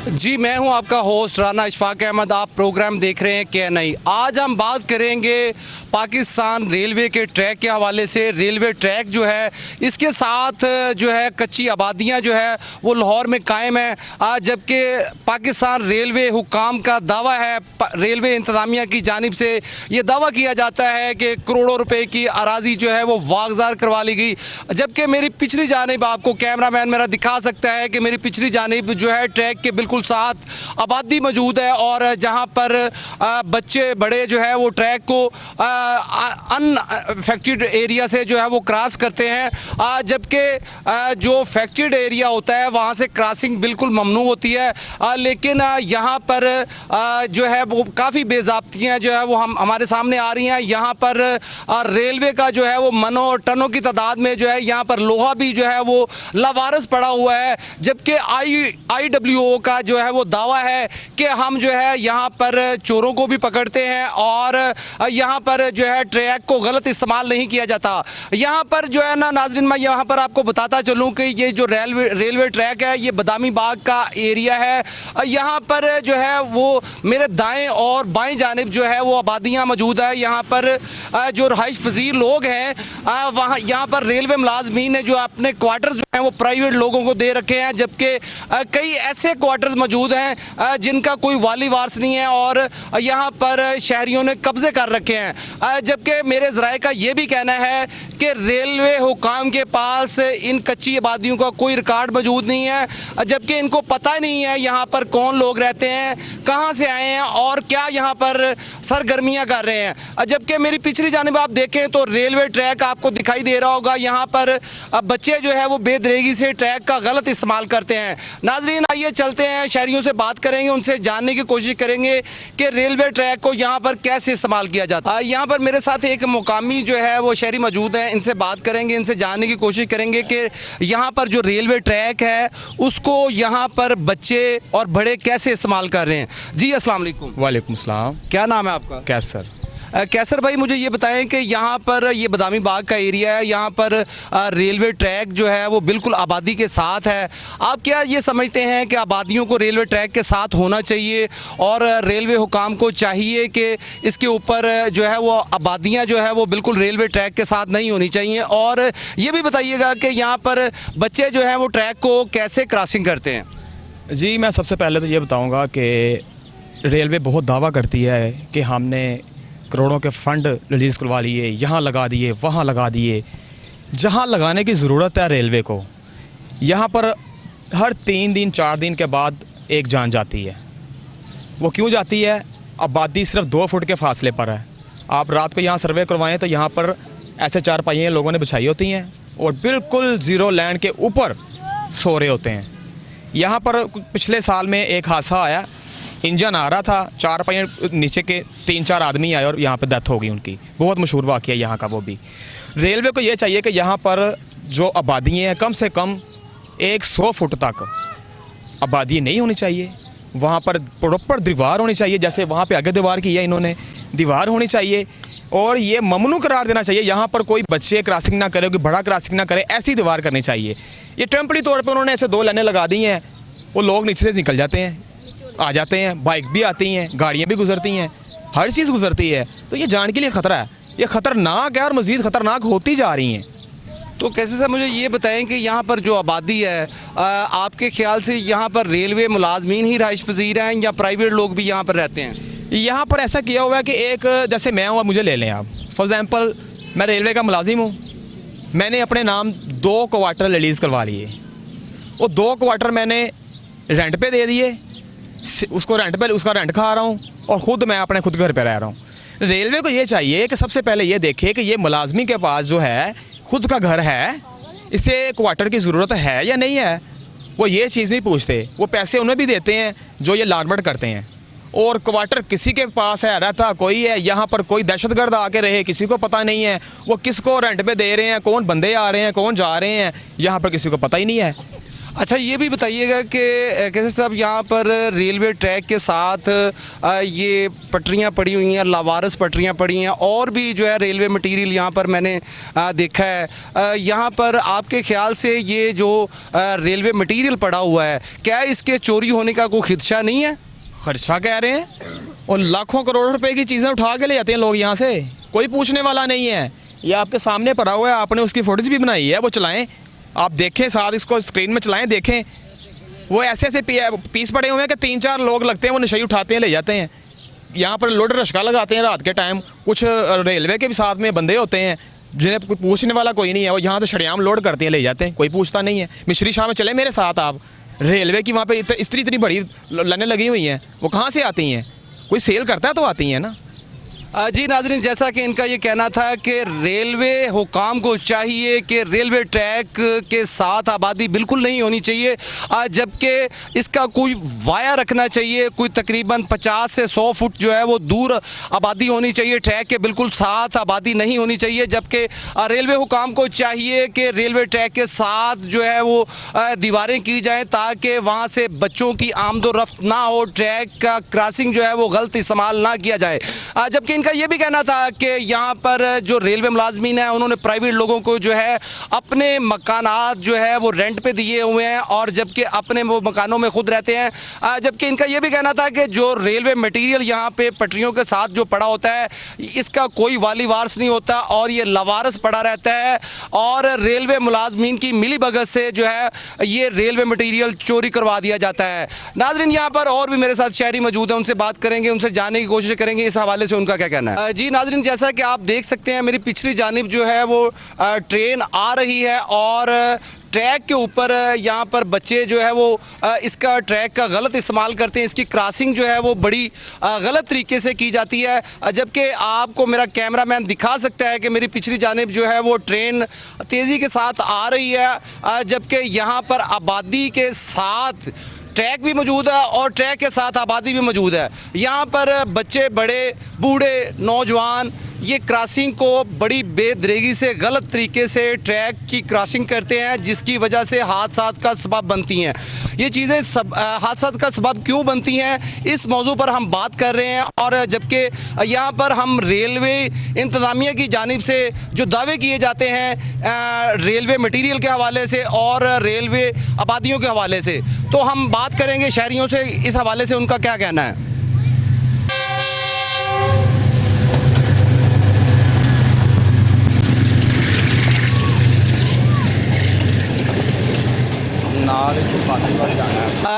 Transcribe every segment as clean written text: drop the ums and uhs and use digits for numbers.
जी मैं हूं आपका होस्ट राना इशफाक अहमद। आप प्रोग्राम देख रहे हैं क्या नहीं। आज हम बात करेंगे पाकिस्तान रेलवे के ट्रैक के हवाले से। रेलवे ट्रैक जो है इसके साथ जो है कच्ची आबादियां जो है वो लाहौर में कायम है, जबकि पाकिस्तान रेलवे हुकाम का दावा है, रेलवे इंतज़ामिया की जानिब से ये दावा किया जाता है कि करोड़ों रुपए की अराजी जो है वो वागजार करवा ली गई। जबकि मेरी पिछली जानिब, आपको कैमरा मैन मेरा दिखा सकता है कि मेरी पिछली जानिब जो है ट्रैक के बिल्कुल साथ आबादी मौजूद है, और जहां पर बच्चे बड़े जो है वो ट्रैक को अनफेक्टेड एरिया से जो है वो क्रॉस करते हैं, जबकि जो फैक्टेड एरिया होता है वहां से क्रॉसिंग बिल्कुल ममनू होती है। लेकिन यहाँ पर जो है वो काफ़ी बेज़ाब्तियाँ जो है वो हमारे सामने आ रही हैं। यहाँ पर रेलवे का जो है वो मनों और टनों की तादाद में जो है यहाँ पर लोहा भी जो है वो लावारस पड़ा हुआ है, जबकि IWO का जो है वो दावा है कि हम जो है यहाँ पर चोरों को भी पकड़ते हैं और यहाँ पर जो है ट्रैक को गलत इस्तेमाल नहीं किया जाता। यहाँ पर जो है ना नाजरीन, मैं यहाँ पर आपको बताता चलूँ कि ये जो रेलवे ट्रैक है ये बदामी बाग का एरिया है। यहाँ पर जो है वो मेरे दाएं और बाएं जानिब जो है वो आबादियाँ मौजूद है। यहाँ पर जो रहाइश पजीर लोग हैं वहाँ यहाँ पर रेलवे मुलाजमीन ने जो अपने क्वार्टर्स जो हैं वो प्राइवेट लोगों को दे रखे हैं, जबकि कई ऐसे क्वार्टर्स मौजूद हैं जिनका कोई वाली वारस नहीं है और यहाँ पर शहरियों ने कब्जे कर रखे हैं। जबकि मेरे ज़राए का ये भी कहना है कि रेलवे हुकाम के पास इन कच्ची आबादियों का कोई रिकॉर्ड मौजूद नहीं है, जबकि इनको पता नहीं है यहाँ पर कौन लोग रहते हैं, कहाँ से आए हैं और क्या यहाँ पर सरगर्मियाँ कर रहे हैं। जबकि मेरी पिछली जानिब आप देखें तो रेलवे ट्रैक आपको दिखाई दे रहा होगा, यहाँ पर बच्चे जो है वो बेदरेगी से ट्रैक का गलत इस्तेमाल करते हैं। नाजरीन आइए चलते हैं, शहरियों से बात करेंगे, उनसे जानने की कोशिश करेंगे कि रेलवे ट्रैक को यहाँ पर कैसे इस्तेमाल किया जाता है। यहाँ पर मेरे साथ एक मुकामी जो है वो शहरी मौजूद हैं, इनसे बात करेंगे, इनसे जानने की कोशिश करेंगे कि यहाँ पर जो रेलवे ट्रैक है उसको यहाँ पर बच्चे और बड़े कैसे इस्तेमाल कर रहे हैं। जी अस्सलाम वालेकुम। वालेकुम सलाम। क्या नाम है आपका? कैसर। कैसर भाई, मुझे ये बताएं कि यहाँ पर ये बदामी बाग का एरिया है, यहाँ पर रेलवे ट्रैक जो है वो बिल्कुल आबादी के साथ है। आप क्या ये समझते हैं कि आबादियों को रेलवे ट्रैक के साथ होना चाहिए और रेलवे हुकाम को चाहिए कि इसके ऊपर जो है वो आबादियाँ जो है वो बिल्कुल रेलवे ट्रैक के साथ नहीं होनी चाहिए? और ये भी बताइएगा कि यहाँ पर बच्चे जो हैं वो ट्रैक को कैसे क्रॉसिंग करते हैं? जी मैं सबसे पहले तो ये बताऊँगा कि रेलवे बहुत दावा करती है कि हमने करोड़ों के फ़ंड रिलीज़ करवा लिए, यहाँ लगा दिए, वहाँ लगा दिए। जहाँ लगाने की ज़रूरत है रेलवे को, यहाँ पर हर 3 दिन 4 दिन के बाद एक जान जाती है। वो क्यों जाती है? आबादी सिर्फ 2 फुट के फासले पर है। आप रात को यहाँ सर्वे करवाएं तो यहाँ पर ऐसे चारपाइयाँ लोगों ने बिछाई होती हैं और बिल्कुल ज़ीरो लैंड के ऊपर सो रहे होते हैं। यहाँ पर पिछले साल में एक हादसा आया, इंजन आ रहा था, चारपाइयाँ नीचे के 3-4 आदमी आए और यहाँ पे डेथ हो गई उनकी। बहुत मशहूर वाक़या यहाँ का वो भी। रेलवे को ये चाहिए कि यहाँ पर जो आबादी हैं कम से कम 100 फुट तक आबादी नहीं होनी चाहिए। वहाँ पर प्रॉपर दीवार होनी चाहिए, जैसे वहाँ पे आगे दीवार की है इन्होंने, दीवार होनी चाहिए। और ये ममनू करार देना चाहिए, यहाँ पर कोई बच्चे क्रॉसिंग ना करे, कोई बड़ा क्रॉसिंग ना करे, ऐसी दीवार करनी चाहिए। ये टेम्परेरी तौर पर उन्होंने ऐसे 2 लाइनें लगा दी हैं, वो लोग नीचे से निकल जाते हैं, आ जाते हैं, बाइक भी आती हैं, गाड़ियाँ भी गुजरती हैं, हर चीज़ गुजरती है। तो ये जान के लिए ख़तरा है, ये ख़तरनाक है और मज़ीद ख़तरनाक होती जा रही हैं। तो कैसे सर मुझे ये बताएं कि यहाँ पर जो आबादी है, आपके ख्याल से यहाँ पर रेलवे मुलाजमीन ही रहाइश पजीर हैं या प्राइवेट लोग भी यहाँ पर रहते हैं? यहाँ पर ऐसा किया हुआ है कि एक जैसे मैं हूँ, मुझे ले लें आप, फॉर एग्ज़ाम्पल मैं रेलवे का मुलाजिम हूँ, मैंने अपने नाम 2 क्वार्टर रिलीज़ करवा लिए, वो 2 क्वार्टर मैंने रेंट पे दे दिए, उसको रेंट पे उसका रेंट खा रहा हूँ और ख़ुद मैं अपने खुद घर पे रह रहा हूँ। रेलवे को ये चाहिए कि सबसे पहले ये देखे कि ये मुलाजमी के पास जो है खुद का घर है, इसे क्वार्टर की ज़रूरत है या नहीं है। वो ये चीज़ नहीं पूछते, वो पैसे उन्हें भी देते हैं जो ये लाटमट करते हैं। और क्वार्टर किसी के पास है, रहता कोई है, यहाँ पर कोई दहशतगर्द आके रहे किसी को पता नहीं है, वो किसको रेंट पे दे रहे हैं, कौन बंदे आ रहे हैं, कौन जा रहे हैं, यहाँ पर किसी को पता ही नहीं है। अच्छा ये भी बताइएगा कि कैसे साहब यहाँ पर रेलवे ट्रैक के साथ ये पटरियाँ पड़ी हुई हैं, लावारिस पटरियाँ पड़ी हैं, और भी जो है रेलवे मटेरियल यहाँ पर मैंने देखा है। यहाँ पर आपके ख्याल से ये जो रेलवे मटेरियल पड़ा हुआ है, क्या इसके चोरी होने का कोई खदशा नहीं है? खर्चा कह रहे हैं, और लाखों करोड़ रुपए की चीज़ें उठा के ले जाते हैं लोग यहाँ से, कोई पूछने वाला नहीं है। ये आपके सामने पड़ा हुआ है, आपने उसकी फोटोज भी बनाई है, वो चलाएं, आप देखें, साथ इसको स्क्रीन में चलाएं, देखें। वो ऐसे ऐसे पीस पड़े हुए हैं कि 3-4 लोग लगते हैं, वो नशे उठाते हैं, ले जाते हैं। यहाँ पर लोड रश्का लगाते हैं रात के टाइम। कुछ रेलवे के भी साथ में बंदे होते हैं जिन्हें कोई पूछने वाला कोई नहीं है, वो यहाँ से शरेआम लोड करते हैं, ले जाते हैं, कोई पूछता नहीं है। मिश्री शाह में चले मेरे साथ आप, रेलवे की वहाँ पे इतनी बड़ी लाइनें लगी हुई हैं, वो कहाँ से आती हैं? कोई सेल करता है तो आती हैं ना। जी नाज़रीन, जैसा कि इनका ये कहना था कि रेलवे हुकाम को चाहिए कि रेलवे ट्रैक के साथ आबादी बिल्कुल नहीं होनी चाहिए, जबकि इसका कोई वाया रखना चाहिए, कोई तकरीबन 50 से 100 फुट जो है वो दूर आबादी होनी चाहिए, ट्रैक के बिल्कुल साथ आबादी नहीं होनी चाहिए। जबकि रेलवे हुकाम को चाहिए कि रेलवे ट्रैक के साथ जो है वो दीवारें की जाएँ ताकि वहाँ से बच्चों की आमदोरफ्त ना हो, ट्रैक का क्रॉसिंग जो है वो गलत इस्तेमाल ना किया जाए। जबकि इनका ये भी कहना था कि यहाँ पर जो रेलवे मुलाजमीन हैं उन्होंने प्राइवेट लोगों को जो है अपने मकानात जो है वो रेंट पे दिए हुए हैं, और जबकि अपने वो मकानों में खुद रहते हैं। जबकि इनका ये भी कहना था कि जो रेलवे मटेरियल यहाँ पे पटरियों के साथ जो पड़ा होता है, इसका कोई वाली वारस नहीं होता और ये लवारस पड़ा रहता है, और रेलवे मुलाजमीन की मिली भगत से जो है ये रेलवे मटेरियल चोरी करवा दिया जाता है। नाजरीन, यहाँ पर और भी मेरे साथ शहरी मौजूद हैं, उनसे बात करेंगे, उनसे जानने की कोशिश करेंगे इस हवाले से उनका क्या कहना है। जी नाजरीन, जैसा कि आप देख सकते हैं मेरी पिछली जानिब जो है वो ट्रेन आ रही है, और ट्रैक के ऊपर यहाँ पर बच्चे जो है वो इसका ट्रैक का गलत इस्तेमाल करते हैं, इसकी क्रॉसिंग जो है वो बड़ी गलत तरीके से की जाती है। जबकि आपको मेरा कैमरामैन दिखा सकता है कि मेरी पिछली जानिब जो है वो ट्रेन तेज़ी के साथ आ रही है, जबकि यहाँ पर आबादी के साथ ट्रैक भी मौजूद है और ट्रैक के साथ आबादी भी मौजूद है। यहाँ पर बच्चे, बड़े, बूढ़े, नौजवान ये क्रॉसिंग को बड़ी बेदरेगी से गलत तरीके से ट्रैक की क्रॉसिंग करते हैं, जिसकी वजह से हादसात का सबब बनती हैं। ये चीज़ें सब हादसात का सबब क्यों बनती हैं, इस मौजू पर हम बात कर रहे हैं। और जबकि यहाँ पर हम रेलवे इंतज़ामिया की जानिब से जो दावे किए जाते हैं रेलवे मटीरियल के हवाले से और रेलवे आबादियों के हवाले से, तो हम बात करेंगे शहरियों से, इस हवाले से उनका क्या कहना है।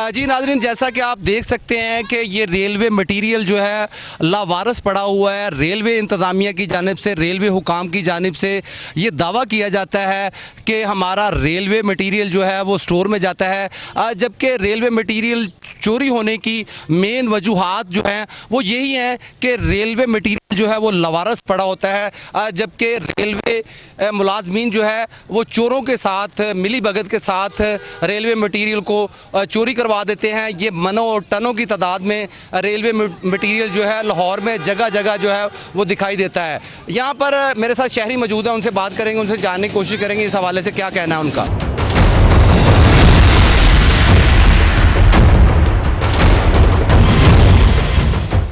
जी नाजरीन, जैसा कि आप देख सकते हैं कि ये रेलवे मटेरियल जो है लावारस पड़ा हुआ है। रेलवे इंतज़ामिया की जानिब से, रेलवे हुकाम की जानिब से ये दावा किया जाता है कि हमारा रेलवे मटेरियल जो है वो स्टोर में जाता है, जबकि रेलवे मटेरियल चोरी होने की मेन वजूहात जो हैं वो यही हैं कि रेलवे मटेरियल जो है वो लवारस पड़ा होता है, जबकि रेलवे मुलाजमीन जो है वो चोरों के साथ, मिली भगत के साथ रेलवे मटेरियल को चोरी करवा देते हैं। ये मनों और टनों की तादाद में रेलवे मटेरियल जो है लाहौर में जगह जगह जो है वो दिखाई देता है। यहाँ पर मेरे साथ शहरी मौजूद हैं, उनसे बात करेंगे, उनसे जानने की कोशिश करेंगे इस हवाले से क्या कहना है उनका।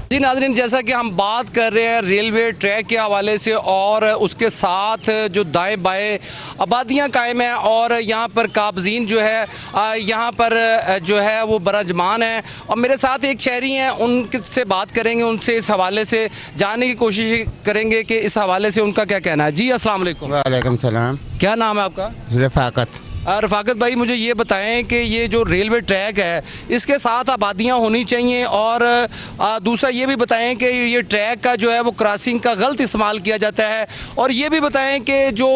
जी नाज़रीन, जैसा कि हम बात कर रहे हैं रेलवे ट्रैक के हवाले से, और उसके साथ जो दाएं बाएं आबादियां कायम हैं, और यहाँ पर काबजीन जो है यहाँ पर जो है वो बरजमान है, और मेरे साथ एक शहरी हैं, उनसे बात करेंगे, उनसे इस हवाले से जानने की कोशिश करेंगे कि इस हवाले से उनका क्या कहना है। जी अस्सलाम वालेकुम। वालेकुम सलाम। क्या नाम है आपका? रफ़ाकत। रफ़ाकत भाई, मुझे ये बताएं कि ये जो रेलवे ट्रैक है इसके साथ आबादियाँ होनी चाहिए, और दूसरा ये भी बताएं कि ये ट्रैक का जो है वो क्रॉसिंग का गलत इस्तेमाल किया जाता है, और ये भी बताएं कि जो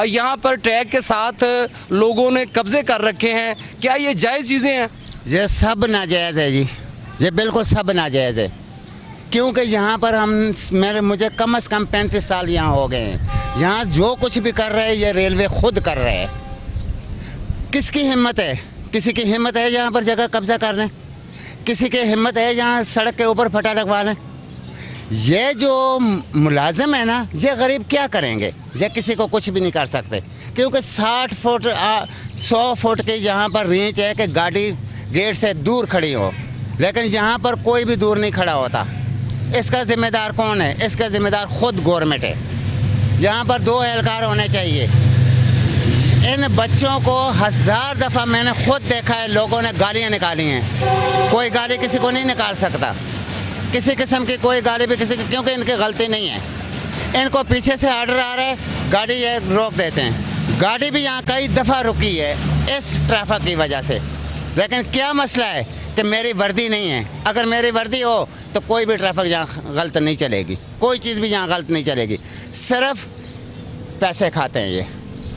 यहाँ पर ट्रैक के साथ लोगों ने कब्ज़े कर रखे हैं, क्या ये जायज़ चीज़ें हैं? ये सब नाजायज़ है जी, ये बिल्कुल सब नाजायज़ है, क्योंकि यहाँ पर मुझे कम से कम 35 साल यहाँ हो गए हैं। यहाँ जो कुछ भी कर रहे हैं ये रेलवे खुद कर रहे हैं। किसकी हिम्मत है? किसी की हिम्मत है यहाँ पर जगह कब्जा करने? किसी की हिम्मत है यहाँ सड़क के ऊपर फटा लगवाने? ये जो मुलाजिम है ना, ये गरीब क्या करेंगे, ये किसी को कुछ भी नहीं कर सकते, क्योंकि 60 फुट 100 फुट की यहाँ पर रीच है कि गाड़ी गेट से दूर खड़ी हो, लेकिन यहाँ पर कोई भी दूर नहीं खड़ा होता। इसका ज़िम्मेदार कौन है? इसका ज़िम्मेदार ख़ुद गवर्नमेंट है। यहाँ पर 2 एहलकार होने चाहिए। इन बच्चों को 1000 दफ़ा मैंने खुद देखा है, लोगों ने गालियाँ निकाली हैं। कोई गाली किसी को नहीं निकाल सकता, किसी किस्म की कोई गाली भी किसी की, क्योंकि इनकी गलती नहीं है। इनको पीछे से आर्डर आ रहा है, गाड़ी ये रोक देते हैं। गाड़ी भी यहाँ कई दफ़ा रुकी है इस ट्रैफिक की वजह से। लेकिन क्या मसला है कि मेरी वर्दी नहीं है। अगर मेरी वर्दी हो तो कोई भी ट्रैफिक यहाँ गलत नहीं चलेगी, कोई चीज़ भी यहाँ गलत नहीं चलेगी। सिर्फ पैसे खाते हैं ये।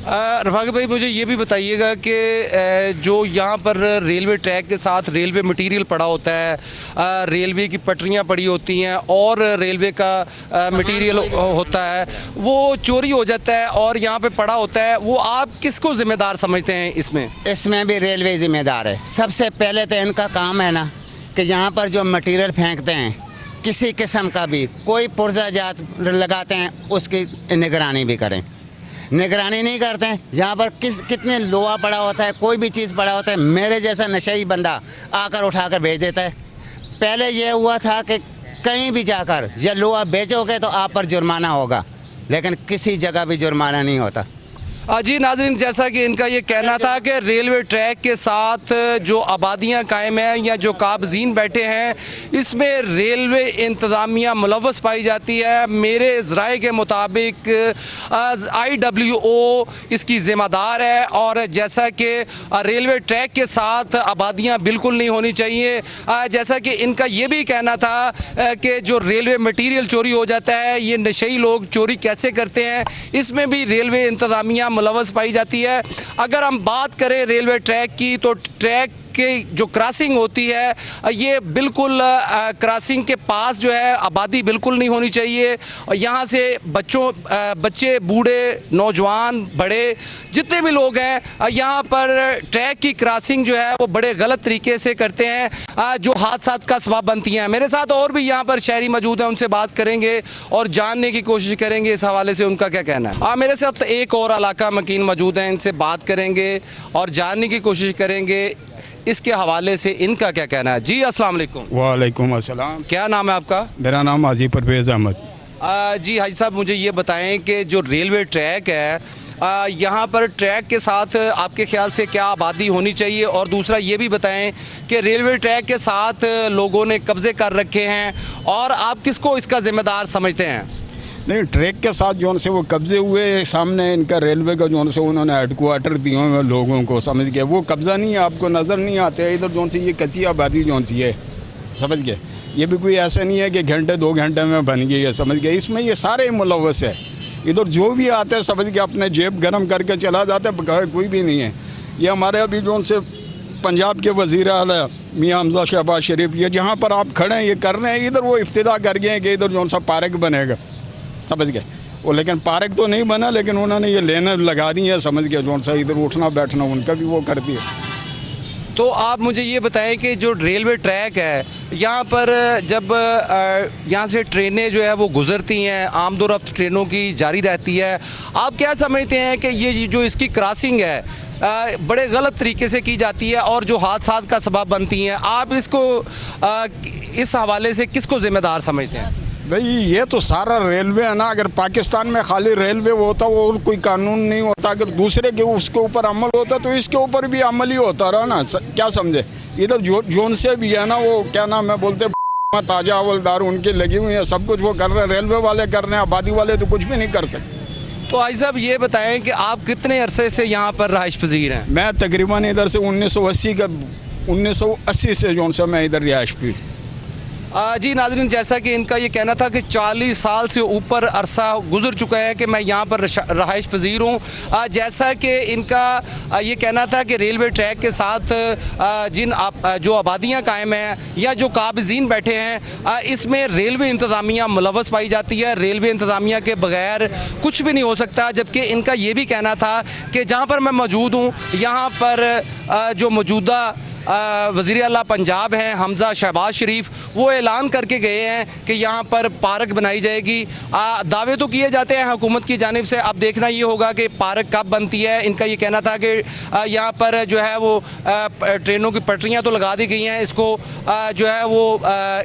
रफ़ाक भाई, मुझे ये भी बताइएगा कि जो यहाँ पर रेलवे ट्रैक के साथ रेलवे मटेरियल पड़ा होता है, रेलवे की पटरियाँ पड़ी होती हैं और रेलवे का मटेरियल होता है, वो चोरी हो जाता है और यहाँ पे पड़ा होता है, वो आप किसको ज़िम्मेदार समझते हैं इसमें? इसमें भी रेलवे ज़िम्मेदार है। सबसे पहले तो इनका काम है ना कि यहाँ पर जो मटेरियल फेंकते हैं, किसी किस्म का भी कोई पुर्जा जात लगाते हैं, उसकी निगरानी भी करें। निगरानी नहीं करते हैं। यहाँ पर कितने लोहा पड़ा होता है, कोई भी चीज़ पड़ा होता है, मेरे जैसा नशेई बंदा आकर उठाकर भेज देता है। पहले ये हुआ था कि कहीं भी जाकर ये लोहा बेचोगे तो आप पर जुर्माना होगा, लेकिन किसी जगह भी जुर्माना नहीं होता। जी नाज़रीन, जैसा कि इनका ये कहना था कि रेलवे ट्रैक के साथ जो आबादियाँ कायम हैं या जो काबज़ीन बैठे हैं, इसमें रेलवे इंतज़ामिया मुलव्वस पाई जाती है। मेरे ज़राए के मुताबिक IWO इसकी ज़िम्मेदार है, और जैसा कि रेलवे ट्रैक के साथ आबादियाँ बिल्कुल नहीं होनी चाहिए। जैसा कि इनका ये भी कहना था कि जो रेलवे मटीरियल चोरी हो जाता है, ये नशेई लोग चोरी कैसे करते हैं, इसमें भी रेलवे इंतज़ामिया मुलव्वस पाई जाती है। अगर हम बात करें रेलवे ट्रैक की, तो ट्रैक के जो क्रॉसिंग होती है, ये बिल्कुल क्रॉसिंग के पास जो है आबादी बिल्कुल नहीं होनी चाहिए। और यहाँ से बच्चे, बूढ़े, नौजवान, बड़े, जितने भी लोग हैं, यहाँ पर ट्रैक की क्रॉसिंग जो है वो बड़े गलत तरीके से करते हैं, जो हादसा का सबब बनती हैं। मेरे साथ और भी यहाँ पर शहरी मौजूद हैं, उनसे बात करेंगे और जानने की कोशिश करेंगे इस हवाले से उनका क्या कहना है। मेरे साथ एक और इलाका मकीन मौजूद हैं, इनसे बात करेंगे और जानने की कोशिश करेंगे इसके हवाले से इनका क्या कहना है। जी अस्सलाम वालेकुम। वालेकुम अस्सलाम। क्या नाम है आपका? मेरा नाम हाजी परवेज़ अहमद। जी हाजी साहब, मुझे ये बताएं कि जो रेलवे ट्रैक है, यहाँ पर ट्रैक के साथ आपके ख्याल से क्या आबादी होनी चाहिए, और दूसरा ये भी बताएं कि रेलवे ट्रैक के साथ लोगों ने कब्ज़े कर रखे हैं और आप किसको इसका ज़िम्मेदार समझते हैं? नहीं, ट्रैक के साथ जो से वो कब्ज़े हुए, सामने इनका रेलवे का जो से उन्होंने हेडक्वार्टर दिए हुए लोगों को, समझ गए, वो कब्ज़ा नहीं है, आपको नज़र नहीं आते। इधर जो से ये कच्ची आबादी जो सी है, समझ गए, ये भी कोई ऐसा नहीं है कि घंटे 2 घंटे में बन गई है, समझ गए। इसमें ये सारे मुलव्वस है। इधर जो भी आते हैं, समझ के अपने जेब गर्म करके चला जाता है, कोई भी नहीं है। ये हमारे अभी जो से पंजाब के वज़ीर आला मियाँ हमज़ा शहबाज शरीफ, ये जहाँ पर आप खड़े हैं ये कर रहे हैं, इधर वो इफ्तिदा कर गए हैं कि इधर जो सा पार्क बनेगा, समझ गए। वो लेकिन पार्क तो नहीं बना, लेकिन उन्होंने ये लेने लगा दी है, समझ गए, जो सा इधर उठना बैठना उनका भी वो कर दिया। तो आप मुझे ये बताएं कि जो रेलवे ट्रैक है, यहाँ पर जब यहाँ से ट्रेनें जो है वो गुज़रती हैं, आमदोरफ्त ट्रेनों की जारी रहती है, आप क्या समझते हैं कि ये जो इसकी क्रॉसिंग है बड़े गलत तरीके से की जाती है और जो हादसा का सबब बनती हैं, आप इसको इस हवाले से किसको ज़िम्मेदार समझते हैं? भाई ये तो सारा रेलवे है ना। अगर पाकिस्तान में खाली रेलवे होता, वो और कोई कानून नहीं होता, अगर दूसरे के उसके ऊपर अमल होता तो इसके ऊपर भी अमल ही होता रहा ना, क्या समझे। इधर जोन से भी है ना, वो क्या नाम है बोलते ताजा हवलदार उनके लगी हुई है, सब कुछ वो कर रहे हैं, रेलवे वाले कर रहे हैं, आबादी वाले तो कुछ भी नहीं कर सकते। तो आई साहब ये बताएं कि आप कितने अरसे से यहाँ पर रहाइश पजीर हैं? मैं तकरीबन इधर से 1980 से जो से मैं इधर रिहाइश पजीर। जी नाज़रीन, जैसा कि इनका ये कहना था कि 40 साल से ऊपर अरसा गुजर चुका है कि मैं यहाँ पर रहाइश पजीर हूँ। जैसा कि इनका ये कहना था कि रेलवे ट्रैक के साथ जो आबादियाँ कायम हैं या जो काबिज़ीन बैठे हैं, इसमें रेलवे इंतज़ामिया मुलव्वस पाई जाती है। रेलवे इंतज़ामिया के बगैर कुछ भी नहीं हो सकता। जबकि इनका ये भी कहना था कि जहाँ पर मैं मौजूद हूँ, यहाँ पर जो मौजूदा वज़ीर आला पंजाब हैं हमज़ा शहबाज शरीफ, वो ऐलान करके गए हैं कि यहाँ पर पार्क बनाई जाएगी। दावे तो किए जाते हैं हुकूमत की जानिब से, अब देखना ये होगा कि पार्क कब बनती है। इनका ये कहना था कि यहाँ पर जो है वो ट्रेनों की पटरियाँ तो लगा दी गई हैं, इसको जो है वो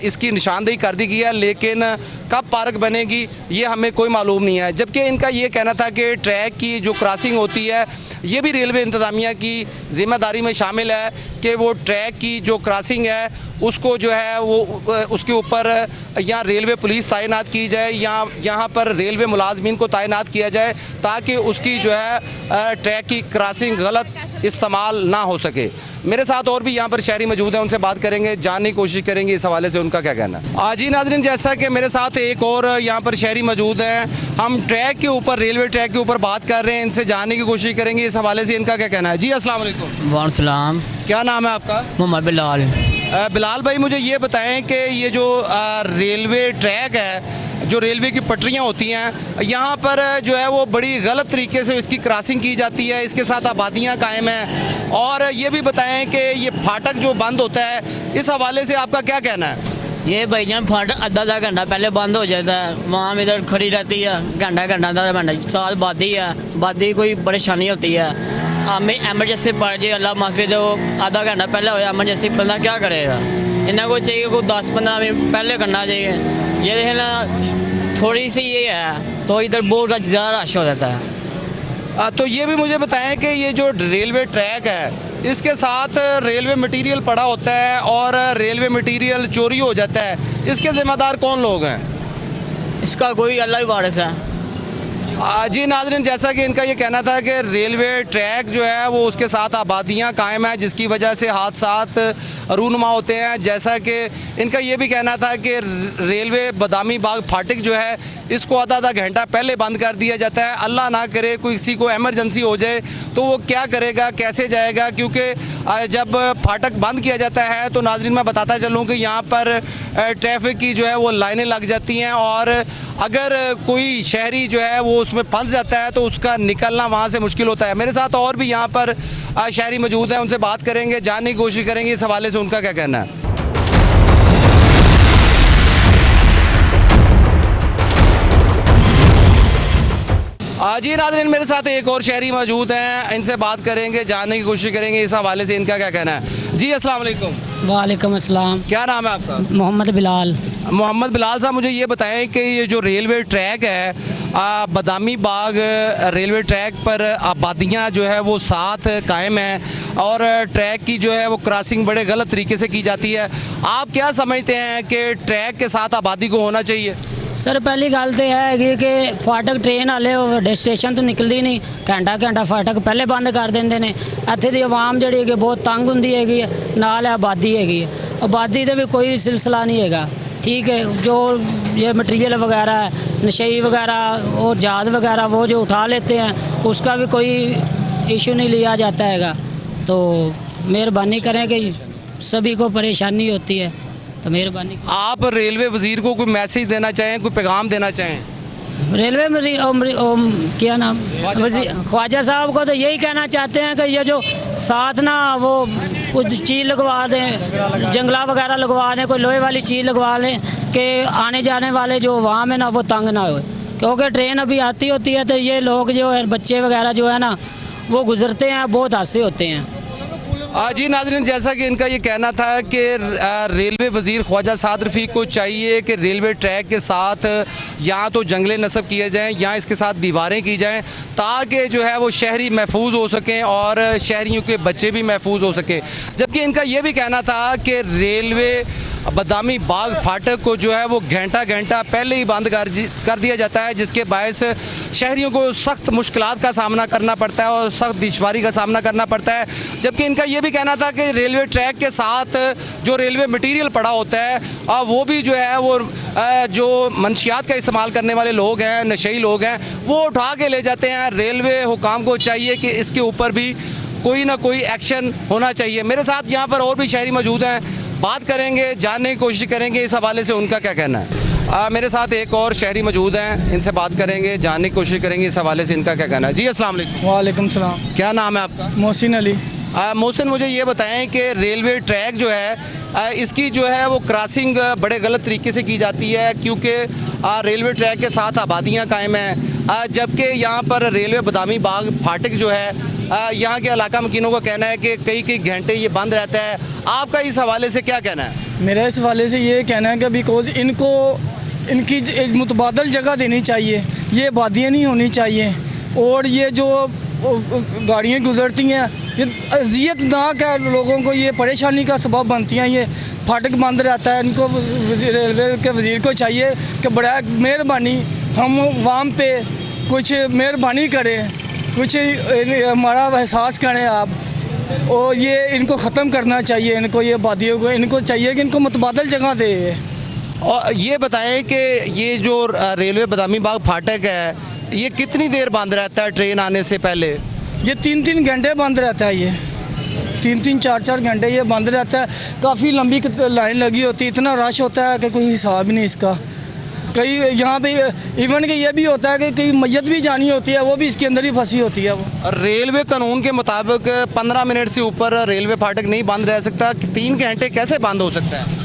इसकी निशानदेही कर दी गई है, लेकिन कब पार्क बनेगी ये हमें कोई मालूम नहीं है। जबकि इनका ये कहना था कि ट्रैक की जो क्रॉसिंग होती है ये भी रेलवे इंतज़ामिया की ज़िम्मेदारी में शामिल है कि वो ट्रैक की जो क्रॉसिंग है उसको जो है वो उसके ऊपर या रेलवे पुलिस तैनात की जाए या यहाँ पर रेलवे मुलाजमीन को तैनात किया जाए, ताकि उसकी जो है ट्रैक की क्रॉसिंग गलत इस्तेमाल ना हो सके। मेरे साथ और भी यहाँ पर शहरी मौजूद हैं, उनसे बात करेंगे, जानने की कोशिश करेंगे इस हवाले से उनका क्या कहना है। जी नाज़रीन, जैसा कि मेरे साथ एक और यहाँ पर शहरी मौजूद हैं, हम ट्रैक के ऊपर, रेलवे ट्रैक के ऊपर बात कर रहे हैं, इनसे जानने की कोशिश करेंगे इस हवाले से इनका क्या कहना है। जी अस्सलाम वालेकुम। वालेकुम, क्या नाम है आपका? मोहम्मद बिलाल। बिलाल भाई, मुझे ये बताएं कि ये जो रेलवे ट्रैक है, जो रेलवे की पटरियां होती हैं, यहाँ पर जो है वो बड़ी गलत तरीके से इसकी क्रॉसिंग की जाती है, इसके साथ आबादियाँ कायम हैं, और ये भी बताएं कि ये फाटक जो बंद होता है, इस हवाले से आपका क्या कहना है? ये भाईजान फाटक आधा घंटा पहले बंद हो जाता है, वहाँ इधर खड़ी रहती है घंटा घंटा साथ बादी है, बादी कोई परेशानी होती है, हमें एमरजेंसी पड़ जाए, अल्लाह माफ़ी दो, आधा घंटा पहले हो एमरजेंसी, बंदा क्या करेगा? इन्हें को चाहिए कोई 10-15 मिनट पहले करना चाहिए। ये देखना थोड़ी सी ये है तो इधर बहुत ज़्यादा रश हो जाता है। तो ये भी मुझे बताएं कि ये जो रेलवे ट्रैक है, इसके साथ रेलवे मटेरियल पड़ा होता है और रेलवे मटेरियल चोरी हो जाता है, इसके ज़िम्मेदार कौन लोग हैं? इसका कोई अल्लाह ही वारिस है। जी नाज़रीन, जैसा कि इनका ये कहना था कि रेलवे ट्रैक जो है वो उसके साथ आबादियाँ कायम हैं, जिसकी वजह से हादसात रूनुमा होते हैं। जैसा कि इनका ये भी कहना था कि रेलवे बदामी बाग फाटक जो है इसको आधा घंटा पहले बंद कर दिया जाता है। अल्लाह ना करे कोई किसी को एमरजेंसी हो जाए तो वो क्या करेगा, कैसे जाएगा? क्योंकि जब फाटक बंद किया जाता है तो नाज़रीन मैं बताता चलूँ कि यहाँ पर ट्रैफिक की जो है वो लाइनें लग जाती हैं, और अगर कोई शहरी जो है वो उसमें फंस जाता है तो उसका निकलना वहाँ से मुश्किल होता है। मेरे साथ और भी यहाँ पर शहरी मौजूद हैं, उनसे बात करेंगे, जानने की कोशिश करेंगे इस हवाले से उनका क्या कहना है। जी नाज़रीन, मेरे साथ एक और शहरी मौजूद हैं, इनसे बात करेंगे, जानने की कोशिश करेंगे इस हवाले से इनका क्या कहना है। जी अस्सलाम वालेकुम। वालेकुम अस्सलाम। क्या नाम है आपका? मोहम्मद बिलाल। मोहम्मद बिलाल साहब, मुझे ये बताएं कि ये जो रेलवे ट्रैक है, बदामी बाग रेलवे ट्रैक पर आबादियाँ जो है वो साथ कायम हैं और ट्रैक की जो है वो क्रॉसिंग बड़े गलत तरीके से की जाती है, आप क्या समझते हैं कि ट्रैक के साथ आबादी को होना चाहिए? सर पहली गल तो है कि फाटक ट्रेन वाले स्टेशन तो निकलती नहीं, घंटा फाटक पहले बंद कर देंगे ने। इत्थे दी आवाम जिहड़ी है बहुत तंग होंदी है, नाल आबादी है, आबादी का भी कोई सिलसिला नहीं है। ठीक है, जो ये मटीरियल वगैरह है, नशई वगैरह और जाद वगैरह वो जो उठा लेते हैं उसका भी कोई इशू नहीं लिया जाता है। तो मेहरबानी करें कि सभी को परेशानी होती है, तो मेहरबानी। आप रेलवे वज़ीर को कोई मैसेज देना चाहें, कोई पैगाम देना चाहें? रेलवे क्या नाम ख्वाजा साहब को तो यही कहना चाहते हैं कि ये जो साथ ना वो कुछ चीज़ लगवा दें, जंगला वगैरह लगवा दें, कोई लोहे वाली चीज़ लगवा लें कि आने जाने वाले जो अवाम है ना वो तंग ना हो, क्योंकि ट्रेन अभी आती होती है तो ये लोग जो है बच्चे वगैरह जो है ना वो गुजरते हैं, बहुत हादसे होते हैं। जी नाज़रीन, जैसा कि इनका ये कहना था कि रेलवे वज़ीर ख्वाजा साद रफ़ीक को चाहिए कि रेलवे ट्रैक के साथ या तो जंगले नस्ब किए जाएं या इसके साथ दीवारें की जाएं, ताकि जो है वो शहरी महफूज हो सकें और शहरियों के बच्चे भी महफूज हो सकें। जबकि इनका ये भी कहना था कि रेलवे बदामी बाग फाटक को जो है वो घंटा पहले ही बंद कर दिया जाता है, जिसके बायस शहरियों को सख्त मुश्किलात का सामना करना पड़ता है और सख्त दुश्वारी का सामना करना पड़ता है। जबकि इनका ये भी कहना था कि रेलवे ट्रैक के साथ जो रेलवे मटीरियल पड़ा होता है वो भी जो है वो जो मंशियात का इस्तेमाल करने वाले लोग हैं, नशई लोग हैं, वो उठा के ले जाते हैं। रेलवे हुकाम को चाहिए कि इसके ऊपर भी कोई ना कोई एक्शन होना चाहिए। मेरे साथ यहाँ पर और भी शहरी मौजूद हैं, बात करेंगे, जानने की कोशिश करेंगे इस हवाले से उनका क्या कहना है। मेरे साथ एक और शहरी मौजूद हैं, इनसे बात करेंगे, जानने की कोशिश करेंगे इस हवाले से इनका क्या कहना है। जी अस्सलाम वालेकुम। वालेकुम सलाम। क्या नाम है आपका? मोहसिन अली। मोहसिन, मुझे ये बताएं कि रेलवे ट्रैक जो है इसकी जो है वो क्रॉसिंग बड़े गलत तरीके से की जाती है, क्योंकि रेलवे ट्रैक के साथ आबादियां कायम हैं, जबकि यहाँ पर रेलवे बदामी बाग फाटक जो है यहाँ के इलाका मकीनों का कहना है कि कई कई घंटे ये बंद रहता है। आपका इस हवाले से क्या कहना है? मेरा इस हवाले से ये कहना है कि बिकॉज इनको इनकी मुतबादल जगह देनी चाहिए, ये आबादियाँ नहीं होनी चाहिए, और ये जो गाड़ियाँ गुजरती हैं ये अजियतनाक है, लोगों को ये परेशानी का सबब बनती हैं, ये फाटक बंद रहता है। इनको रेलवे के वज़ीर को चाहिए कि बड़ा मेहरबानी हम वाम पे कुछ मेहरबानी करें, कुछ हमारा एहसास करें आप, और ये इनको ख़त्म करना चाहिए, इनको ये आबादियों को इनको चाहिए कि इनको मुतबादल जगह दे। और ये बताएं कि ये जो रेलवे बदामी बाग फाटक है ये कितनी देर बंद रहता है ट्रेन आने से पहले? ये 3-3 घंटे बंद रहता है, ये 3-3 4-4 घंटे ये बंद रहता है। काफ़ी लंबी लाइन लगी होती है, इतना रश होता है कि कोई हिसाब ही नहीं इसका। कई यहाँ पे इवन कि ये भी होता है कि कई मैयत भी जानी होती है, वो भी इसके अंदर ही फंसी होती है। वो रेलवे कानून के मुताबिक 15 मिनट से ऊपर रेलवे फाटक नहीं बंद रह सकता, 3 घंटे कैसे बंद हो सकता है?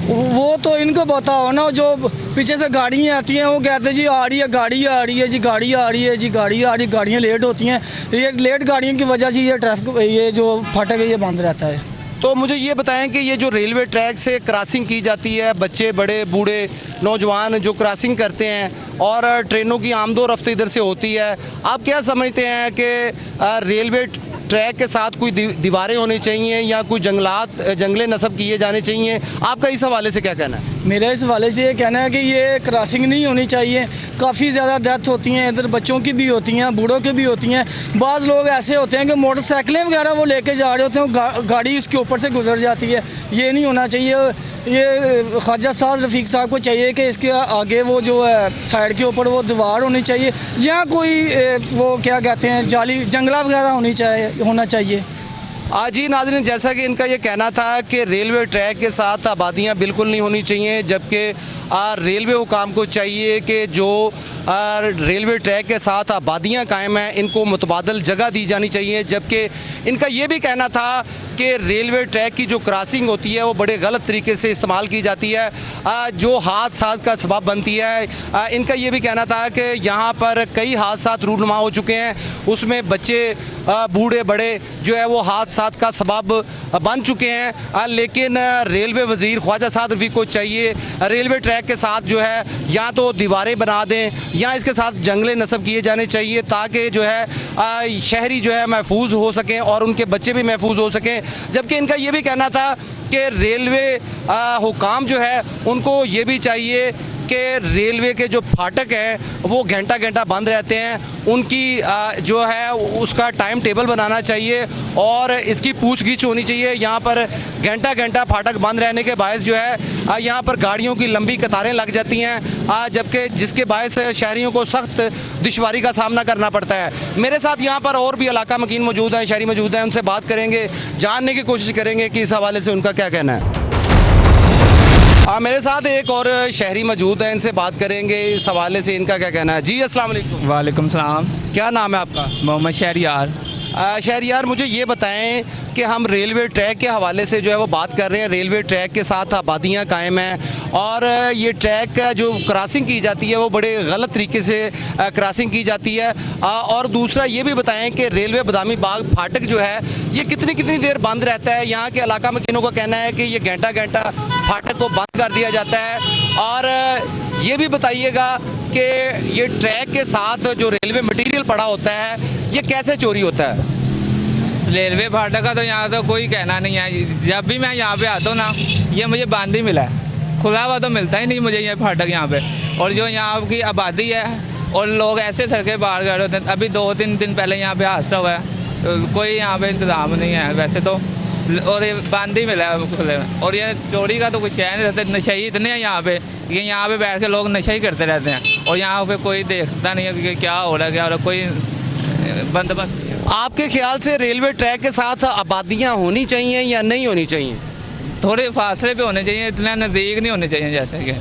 वो तो इनको बताओ ना, जो पीछे से गाड़ियाँ आती हैं वो कहते हैं जी आ रही है गाड़ी, आ रही है जी गाड़ी, आ रही है जी गाड़ी, आ रही है। गाड़ियाँ लेट होती हैं, ये लेट गाड़ियों की वजह से ये ट्रैफिक ये जो फाटक है ये बंद रहता है। तो मुझे ये बताएं कि ये जो रेलवे ट्रैक से क्रॉसिंग की जाती है, बच्चे बड़े बूढ़े नौजवान जो क्रॉसिंग करते हैं और ट्रेनों की आमदो रफ्त इधर से होती है, आप क्या समझते हैं कि रेलवे ट्रैक के साथ कोई दीवारें होनी चाहिए या कोई जंगले नस्ब किए जाने चाहिए? आपका इस हवाले से क्या कहना है? मेरा इस हवाले से ये कहना है कि ये क्रॉसिंग नहीं होनी चाहिए। काफ़ी ज़्यादा डेथ होती हैं इधर, बच्चों की भी होती हैं, बूढ़ों की भी होती हैं। बाज़ लोग ऐसे होते हैं कि मोटरसाइकिलें वगैरह वो लेके जा रहे होते हैं, गाड़ी उसके ऊपर से गुजर जाती है। ये नहीं होना चाहिए। ये ख्वाजा साद रफ़ीक साहब को चाहिए कि इसके आगे वो जो है साइड के ऊपर वो दीवार होनी चाहिए, या कोई वो क्या कहते हैं जाली जंगला वगैरह होना चाहिए। जी नाज़रीन, जैसा कि इनका ये कहना था कि रेलवे ट्रैक के साथ आबादियाँ बिल्कुल नहीं होनी चाहिए, जबकि रेलवे हुकाम को चाहिए कि जो रेलवे ट्रैक के साथ आबादियाँ कायम हैं इनको मुतबादल जगह दी जानी चाहिए। जबकि इनका ये भी कहना था कि रेलवे ट्रैक की जो क्रॉसिंग होती है वो बड़े गलत तरीके से इस्तेमाल की जाती है, जो हादसा का सबब बनती है। इनका ये भी कहना था कि यहाँ पर कई हादसा रूनुमा हो चुके हैं, उसमें बच्चे बूढ़े बड़े जो है वो हादसा का सबब बन चुके हैं। लेकिन रेलवे वज़ीर ख्वाजा साद रफ़ीक को चाहिए रेलवे ट्रैक के साथ जो है या तो दीवारें बना दें या इसके साथ जंगले नस्ब किए जाने चाहिए, ताकि जो है शहरी जो है महफूज हो सकें और उनके बच्चे भी महफूज हो सकें। जबकि इनका ये भी कहना था कि रेलवे हुकाम जो है उनको ये भी चाहिए कि रेलवे के जो फाटक हैं वो घंटा घंटा बंद रहते हैं, उनकी जो है उसका टाइम टेबल बनाना चाहिए और इसकी पूछगिछ होनी चाहिए। यहाँ पर घंटा घंटा फाटक बंद रहने के बायस जो है यहाँ पर गाड़ियों की लंबी कतारें लग जाती हैं, जबकि जिसके बायस शहरियों को सख्त दुश्वारी का सामना करना पड़ता है। मेरे साथ यहाँ पर और भी इलाका मकीन मौजूद हैं, शहरी मौजूद हैं, उनसे बात करेंगे, जानने की कोशिश करेंगे कि इस हवाले से उनका क्या कहना है। मेरे साथ एक और शहरी मौजूद हैं, इनसे बात करेंगे इस हवाले से इनका क्या कहना है। जी अस्सलाम वालेकुम। वालेकुम सलाम। क्या नाम है आपका? मोहम्मद शहरियार। शहरियार, मुझे ये बताएं कि हम रेलवे ट्रैक के हवाले से जो है वो बात कर रहे हैं। रेलवे ट्रैक के साथ आबादियाँ कायम हैं और ये ट्रैक का जो क्रॉसिंग की जाती है वो बड़े गलत तरीके से क्रॉसिंग की जाती है। और दूसरा ये भी बताएं कि रेलवे बदामी बाग फाटक जो है ये कितनी कितनी देर बंद रहता है? यहाँ के इलाका मकीनों का कहना है कि ये घंटा घंटा फाटक को बंद कर दिया जाता है। और ये भी बताइएगा कि ये ट्रैक के साथ जो रेलवे मटेरियल पड़ा होता है ये कैसे चोरी होता है? रेलवे फाटक का तो यहाँ तो कोई कहना नहीं है। जब भी मैं यहाँ पे आता हूँ ना ये मुझे बंद ही मिला है, खुला हुआ तो मिलता ही नहीं मुझे ये फाटक यहाँ पे। और जो यहाँ की आबादी है और लोग ऐसे सड़कें पार कर रहे होते हैं। अभी 2-3 दिन पहले यहाँ पे हादसा हुआ है, तो कोई यहाँ पे इंतज़ाम नहीं है वैसे तो, और ये बंद ही मिला है खुले में। और ये चोरी का तो कुछ कह नहीं सकते, नशे ही इतने हैं यहाँ पे कि यहाँ पे बैठ के लोग नशा ही करते रहते हैं और यहाँ पे कोई देखता नहीं है कि क्या हो रहा है, क्या हो रहा है, कोई बंदोबस्त। आपके ख्याल से रेलवे ट्रैक के साथ आबादियाँ होनी चाहिए या नहीं होनी चाहिए? थोड़े फासले पे होने चाहिए, इतना नज़दीक नहीं होने चाहिए जैसे कि।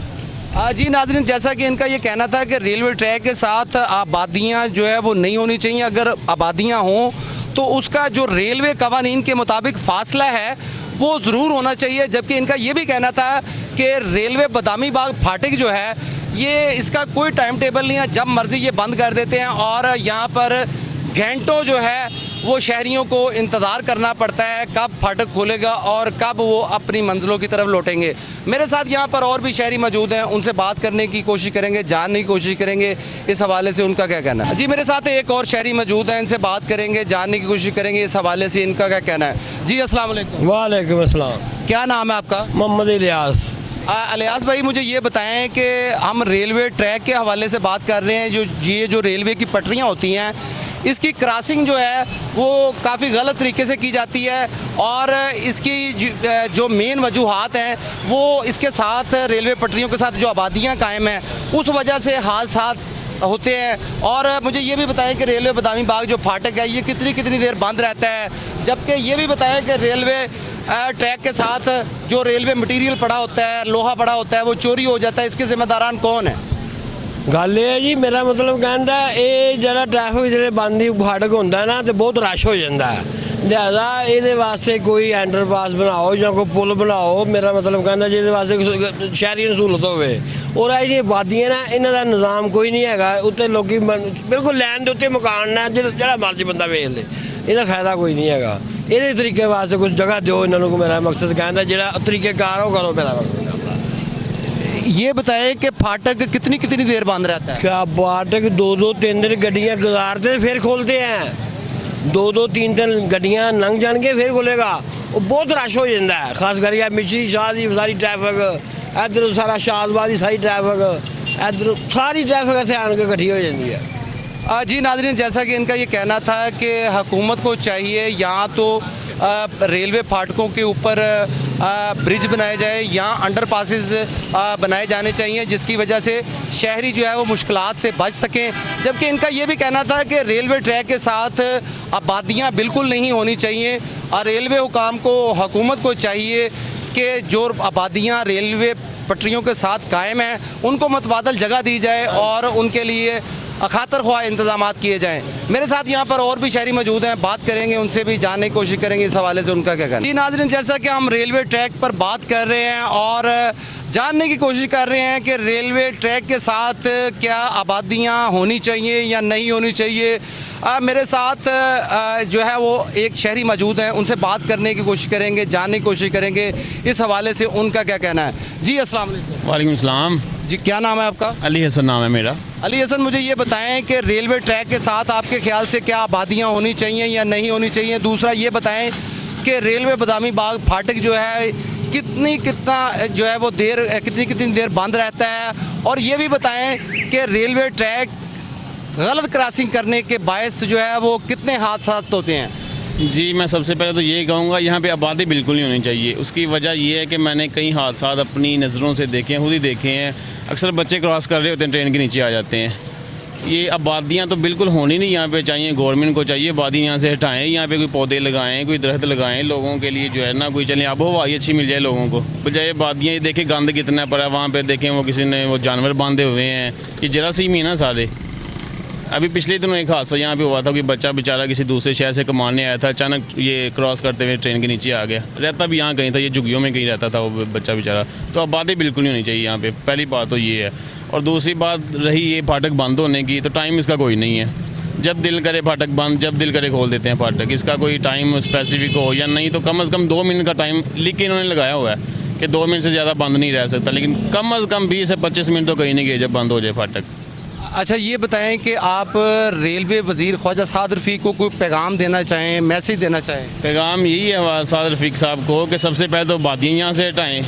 जी नाज़रीन, जैसा कि इनका ये कहना था कि रेलवे ट्रैक के साथ आबादियाँ जो है वो नहीं होनी चाहिए। अगर आबादियाँ हों तो उसका जो रेलवे कवानीन के मुताबिक फासला है वो ज़रूर होना चाहिए। जबकि इनका ये भी कहना था कि रेलवे बदामी बाग फाटक जो है ये इसका कोई टाइम टेबल नहीं है, जब मर्ज़ी ये बंद कर देते हैं और यहाँ पर घंटों जो है वो शहरियों को इंतज़ार करना पड़ता है कब फाटक खुलेगा और कब वो अपनी मंजिलों की तरफ लौटेंगे। मेरे साथ यहाँ पर और भी शहरी मौजूद हैं, उनसे बात करने की कोशिश करेंगे, जानने की कोशिश करेंगे इस हवाले से उनका क्या कहना है। जी मेरे साथ एक और शहरी मौजूद हैं, इनसे बात करेंगे, जानने की कोशिश करेंगे इस हवाले से इनका क्या कहना है। जी अस्सलाम वालेकुम। वालेकुम अस्सलाम। क्या नाम है आपका? मोहम्मद इलियास। अलियास भाई मुझे ये बताएं कि हम रेलवे ट्रैक के हवाले से बात कर रहे हैं, जो रेलवे की पटरियाँ होती हैं इसकी क्रॉसिंग जो है वो काफ़ी गलत तरीके से की जाती है और इसकी जो मेन वजूहात हैं वो इसके साथ रेलवे पटरियों के साथ जो आबादियाँ कायम हैं उस वजह से हादसात होते हैं। और मुझे ये भी बताएं कि रेलवे बदामी बाग जो फाटक है ये कितनी देर बंद रहता है, जबकि ये भी बताएं कि रेलवे ट्रैक के साथ जो रेलवे मटीरियल पड़ा होता है, लोहा पड़ा होता है, वो चोरी हो जाता है, इसके जिम्मेदारान कौन है? गल ये है जी, मेरा मतलब कहना ये जरा ट्रैफिक जो बंद ही फाटक होंदा है ना तो बहुत रश हो जाता है, लिहाजा ये वास्ते कोई अंडरपास बनाओ या कोई पुल बनाओ। मेरा मतलब कहना जिस वास्ते शहरी सहूलत होवे। और ये वादियाँ ना इन्हों का निज़ाम कोई नहीं है, उत्ते लोग बिल्कुल लैन के उत्ते मकान है, जो मर्जी बंदा वेच ले, इहदा फायदा कोई नहीं है। ये तरीके वास्ते कुछ जगह दो इन्हों को, मेरा मकसद कहना जो तरीकेकार हो करो, मेरा मकसद। ये बताएं कि फाटक कितनी देर बंद रहता है? क्या फाटक 2-3 दिन गड्डियाँ गुजारते फिर खोलते हैं, 2-3 गड्डियाँ लंघ जाएंगे फिर खुलेगा। वो बहुत रश हो जाता है, खास करके मिश्री शाह की सारी ट्रैफिक, इधर सारा शाहबाद की सारी ट्रैफिक, इधर सारी ट्रैफिक इतने आन के इकट्ठी हो जाती है। जी नाज़रीन, जैसा कि इनका ये कहना था कि हुकूमत को चाहिए यहाँ तो रेलवे फाटकों के ऊपर ब्रिज बनाए जाए, यहाँ अंडर पासिस बनाए जाने चाहिए जिसकी वजह से शहरी जो है वो मुश्किलात से बच सकें। जबकि इनका ये भी कहना था कि रेलवे ट्रैक के साथ आबादियाँ बिल्कुल नहीं होनी चाहिए और रेलवे हुकाम को, हुकूमत को चाहिए कि जो आबादियाँ रेलवे पटरियों के साथ कायम हैं उनको मतबादल जगह दी जाए और उनके लिए खातर ख्वाह इंतजाम किए जाएँ। मेरे साथ यहाँ पर और भी शहरी मौजूद हैं, बात करेंगे उनसे भी, जानने की कोशिश करेंगे इस हवाले से उनका क्या कहना है। जी नाज़रीन, जैसा कि हम रेलवे ट्रैक पर बात कर रहे हैं और जानने की कोशिश कर रहे हैं कि रेलवे ट्रैक के साथ क्या आबादियाँ होनी चाहिए या नहीं होनी चाहिए। मेरे साथ जो है वो एक शहरी मौजूद हैं, उनसे बात करने की कोशिश करेंगे, जानने की कोशिश करेंगे इस हवाले से उनका क्या कहना है। जी अस्सलाम वालेकुम। वालेकुम सलाम। जी क्या नाम है आपका? अली हसन नाम है मेरा। अली हसन, मुझे ये बताएं कि रेलवे ट्रैक के साथ आपके ख्याल से क्या आबादियाँ होनी चाहिए या नहीं होनी चाहिए। दूसरा ये बताएं कि रेलवे बदामी बाग फाटक जो है कितना जो है वो कितनी देर बंद रहता है। और ये भी बताएं कि रेलवे ट्रैक गलत क्रॉसिंग करने के बायस जो है वो कितने हादसा होते हैं। जी मैं सबसे पहले तो ये कहूँगा यहाँ पे आबादी बिल्कुल नहीं होनी चाहिए। उसकी वजह ये है कि मैंने कई हादसा अपनी नज़रों से देखे हैं, खुद ही देखे हैं। अक्सर बच्चे क्रॉस कर रहे होते हैं, ट्रेन के नीचे आ जाते हैं। ये आबादियाँ तो बिल्कुल होनी नहीं यहाँ पे चाहिए, गवर्नमेंट को चाहिए आबादी यहाँ से हटाएं, यहाँ पे कोई पौधे लगाएं, कोई दरख्त लगाएं लोगों के लिए जो है ना, कोई चलें आबो हवा अच्छी मिल जाए लोगों को। बजाय आबादियाँ ये देखें गंद कितना पड़ा, वहाँ पे देखें वो किसी ने वो जानवर बांधे हुए हैं, ये जरासीम ही ना सारे। अभी पिछले दिनों एक हादसा यहाँ पे हुआ था, कोई बच्चा बेचारा किसी दूसरे शहर से कमाने आया था, अचानक ये क्रॉस करते हुए ट्रेन के नीचे आ गया। रहता भी यहाँ कहीं था, ये झुग्गियों में कहीं रहता था वो बच्चा बेचारा। तो आबादी बिल्कुल नहीं होनी चाहिए यहाँ पे, पहली बात तो ये है। और दूसरी बात रही ये फाटक बंद होने की, तो टाइम इसका कोई नहीं है। जब दिल करे फाटक बंद, जब दिल करे खोल देते हैं फाटक। इसका कोई टाइम स्पेसिफिक हो या नहीं, तो कम से कम 2 मिनट का टाइम लिख के इन्होंने लगाया हुआ है कि 2 मिनट से ज़्यादा बंद नहीं रह सकता, लेकिन कम से कम 20 से 25 मिनट तो कहीं नहीं गए जब बंद हो जाए फाटक। अच्छा ये बताएं कि आप रेलवे वज़ीर ख्वाजा साद रफ़ीक को कोई पैगाम देना चाहें, मैसेज देना चाहें। पैगाम यही है साद रफ़ीक साहब को कि सबसे पहले तो आबादियाँ यहाँ से हटाएँ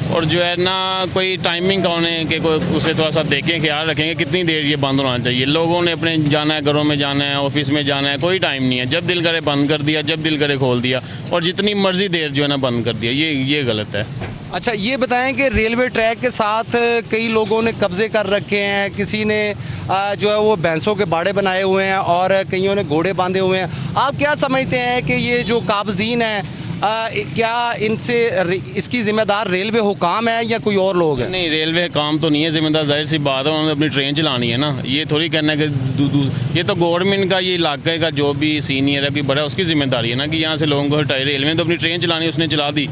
और जो है ना कोई टाइमिंग का होने कि कोई उसे थोड़ा सा देखें, ख्याल रखेंगे कितनी देर ये बंद होना चाहिए। लोगों ने अपने जाना है, घरों में जाना है, ऑफिस में जाना है, कोई टाइम नहीं है। जब दिल करे बंद कर दिया, जब दिल करे खोल दिया और जितनी मर्ज़ी देर जो है ना बंद कर दिया, ये गलत है। अच्छा ये बताएं कि रेलवे ट्रैक के साथ कई लोगों ने कब्ज़े कर रखे हैं, किसी ने जो है वो भैंसों के बाड़े बनाए हुए हैं और कईयों ने घोड़े बांधे हुए हैं। आप क्या समझते हैं कि ये जो काबज़ीन हैं क्या इसकी जिम्मेदार रेलवे हुकाम है या कोई और लोग हैं? नहीं, रेलवे काम तो नहीं है जिम्मेदार, जाहिर सी बात है, उन्होंने अपनी ट्रेन चलानी है ना। ये थोड़ी कहना है कि ये तो गवर्नमेंट का, ये इलाके का जो भी सीनियर है कोई बड़ा, उसकी जिम्मेदारी है ना कि यहाँ से लोगों को हटाए। रेलवे ने तो अपनी ट्रेन चलानी, उसने चला दी।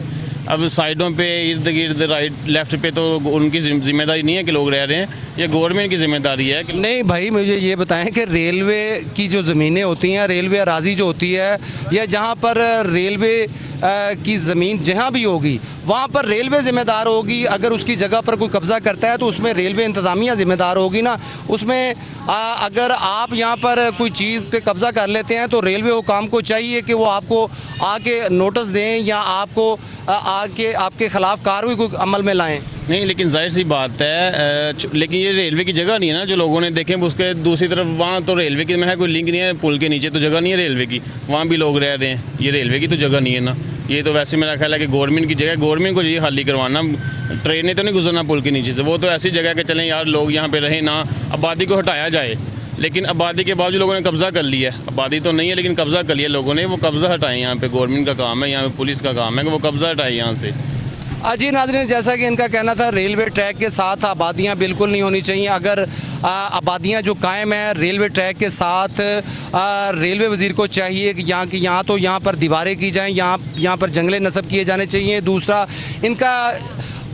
अब साइडों पे इर्द गिर्द राइट लेफ्ट पे तो उनकी जिम्मेदारी नहीं है कि लोग रह रहे हैं, ये गवर्नमेंट की जिम्मेदारी है कि नहीं भाई, मुझे ये बताएं कि रेलवे की जो ज़मीनें होती हैं, रेलवे अराजी जो होती है, या जहाँ पर रेलवे की ज़मीन जहाँ भी होगी वहाँ पर रेलवे ज़िम्मेदार होगी। अगर उसकी जगह पर कोई कब्ज़ा करता है तो उसमें रेलवे इंतज़ामिया ज़िम्मेदार होगी ना। उसमें अगर आप यहाँ पर कोई चीज़ पे कब्ज़ा कर लेते हैं तो रेलवे हुकाम को चाहिए कि वो आपको आके नोटिस दें या आपको आके आपके ख़िलाफ़ कार्रवाई को अमल में लाएँ। नहीं, लेकिन जाहिर सी बात है, लेकिन ये रेलवे की जगह नहीं है ना। जो लोगों ने देखे उसके दूसरी तरफ वहाँ तो रेलवे की में कोई लिंक नहीं है, पुल के नीचे तो जगह नहीं है रेलवे की, वहाँ भी लोग रह रहे हैं। ये रेलवे की तो जगह नहीं है ना। ये तो वैसे मेरा ख्याल है कि गवर्नमेंट की जगह, गवर्नमेंट को ये खाली करवाना। ट्रेनें तो नहीं गुजरना पुल के नीचे से, वो तो ऐसी जगह के चलें यार, लोग यहाँ पे रहें ना, आबादी को हटाया जाए। लेकिन आबादी के बावजूद लोगों ने कब्ज़ा कर लिया है, आबादी तो नहीं है लेकिन कब्ज़ा कर लिया लोगों ने, वो कब्ज़ा हटाएं। यहाँ पे गवर्नमेंट का काम है, यहाँ पे पुलिस का काम है कि वो कब्ज़ा हटाए यहाँ से। जी नाज़रीन, जैसा कि इनका कहना था, रेलवे ट्रैक के साथ आबादियाँ बिल्कुल नहीं होनी चाहिए। अगर आबादियाँ जो कायम है रेलवे ट्रैक के साथ, रेलवे वज़ीर को चाहिए कि यहाँ पर दीवारें की जाएँ, यहाँ पर जंगले नस्ब किए जाने चाहिए। दूसरा, इनका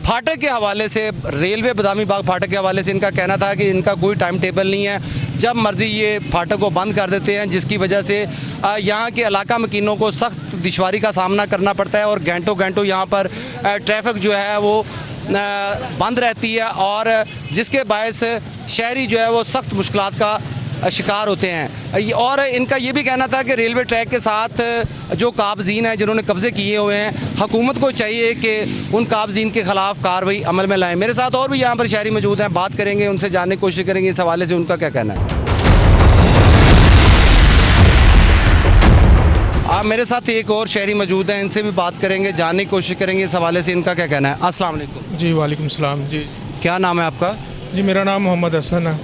फाटक के हवाले से, रेलवे बदामी बाग फाटक के हवाले से इनका कहना था कि इनका कोई टाइम टेबल नहीं है, जब मर्ज़ी ये फाटक को बंद कर देते हैं, जिसकी वजह से यहाँ के इलाका मकीनों को सख्त दुश्वारी का सामना करना पड़ता है और घंटों यहाँ पर ट्रैफिक जो है वो बंद रहती है और जिसके बायस शहरी जो है वो सख्त मुश्किलात का शिकार होते हैं। और इनका ये भी कहना था कि रेलवे ट्रैक के साथ जो काबज़ीन हैं जिन्होंने कब्ज़े किए हुए हैं, हुकूमत को चाहिए कि उन काबज़ीन के ख़िलाफ़ कार्रवाई अमल में लाएं। मेरे साथ और भी यहाँ पर शहरी मौजूद हैं, बात करेंगे, उनसे जानने की कोशिश करेंगे इस हवाले से उनका क्या कहना है। मेरे साथ एक और शहरी मौजूद हैं, इनसे भी बात करेंगे, जानने की कोशिश करेंगे इस हवाले से इनका क्या कहना है। अस्सलाम वालेकुम। जी वालेकुम सलाम। जी क्या नाम है आपका? जी मेरा नाम मोहम्मद हसन है।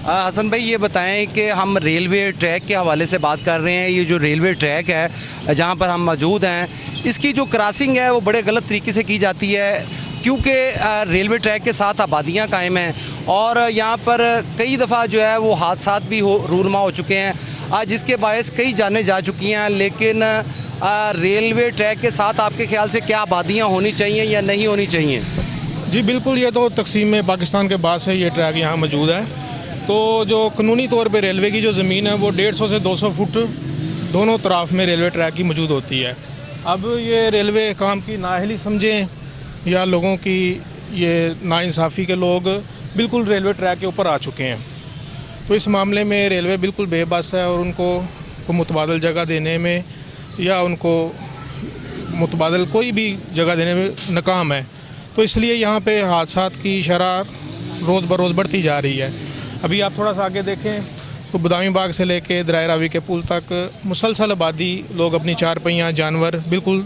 हसन भाई, ये बताएं कि हम रेलवे ट्रैक के हवाले से बात कर रहे हैं। ये जो रेलवे ट्रैक है जहाँ पर हम मौजूद हैं, इसकी जो क्रॉसिंग है वो बड़े गलत तरीके से की जाती है, क्योंकि रेलवे ट्रैक के साथ आबादियाँ कायम हैं और यहाँ पर कई दफ़ा जो है वो हादसात भी रूनमा हो चुके हैं, जिसके बायस कई जानें जा चुकी हैं। लेकिन रेलवे ट्रैक के साथ आपके ख्याल से क्या आबादियाँ होनी चाहिए या नहीं होनी चाहिए? जी बिल्कुल, ये तो तकसीम पाकिस्तान के बाद से ये ट्रैक यहाँ मौजूद है। तो जो कानूनी तौर पे रेलवे की जो ज़मीन है वो 150 से 200 फुट दोनों तरफ में रेलवे ट्रैक की मौजूद होती है। अब ये रेलवे काम की नाअहली समझें या लोगों की ये नाइंसाफ़ी के लोग बिल्कुल रेलवे ट्रैक के ऊपर आ चुके हैं। तो इस मामले में रेलवे बिल्कुल बेबस है और उनको मुतबादल जगह देने में या उनको मुतबादल कोई भी जगह देने में नाकाम है। तो इसलिए यहाँ पे हादसात की शरह रोज़ बरोज़ बढ़ती जा रही है। अभी आप थोड़ा सा आगे देखें तो बदामी बाग से लेके दराय रावी के पुल तक मुसलसल आबादी, लोग अपनी चार पहिया जानवर बिल्कुल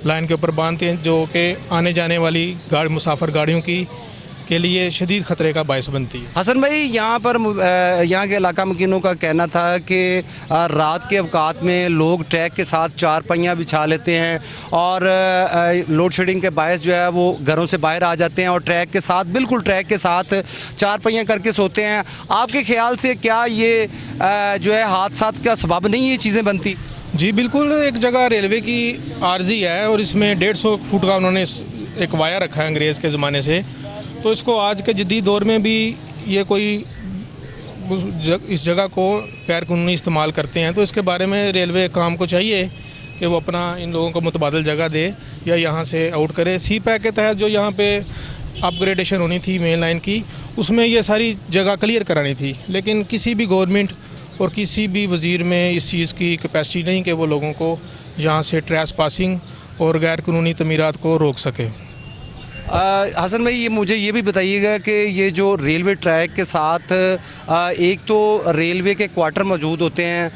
लाइन के ऊपर बांधते हैं, जो कि आने जाने वाली मुसाफिर गाड़ियों की के लिए शदीद ख़तरे का बायस बनती है। हसन भाई, यहाँ पर यहाँ के इलाका मकीनों का कहना था कि रात के अवकात में लोग ट्रैक के साथ चार पहियाँ बिछा लेते हैं और लोड शेडिंग के बायस जो है वो घरों से बाहर आ जाते हैं और ट्रैक के साथ, बिल्कुल ट्रैक के साथ चार पहियाँ करके सोते हैं। आपके ख्याल से क्या ये जो है हादसात का सबब नहीं ये चीज़ें बनती? जी बिल्कुल, एक जगह रेलवे की आर्जी है और इसमें 150 फुट का उन्होंने एक वायर रखा है अंग्रेज़ के ज़माने से। तो इसको आज के जदीद दौर में भी ये कोई इस जगह को गैर कानूनी इस्तेमाल करते हैं, तो इसके बारे में रेलवे काम को चाहिए कि वो अपना इन लोगों को मुतबादल जगह दे या यहाँ से आउट करे। सी पैक के तहत जो यहाँ पे अपग्रेडेशन होनी थी मेन लाइन की, उसमें ये सारी जगह क्लियर करानी थी, लेकिन किसी भी गवर्नमेंट और किसी भी वज़ीर में इस चीज़ की कैपेसिटी नहीं कि वो लोगों को यहाँ से ट्रेस पासिंग और गैर कानूनी तमीरात को रोक सके। हसन भाई, ये मुझे ये भी बताइएगा कि ये जो रेलवे ट्रैक के साथ एक तो रेलवे के क्वार्टर मौजूद होते हैं,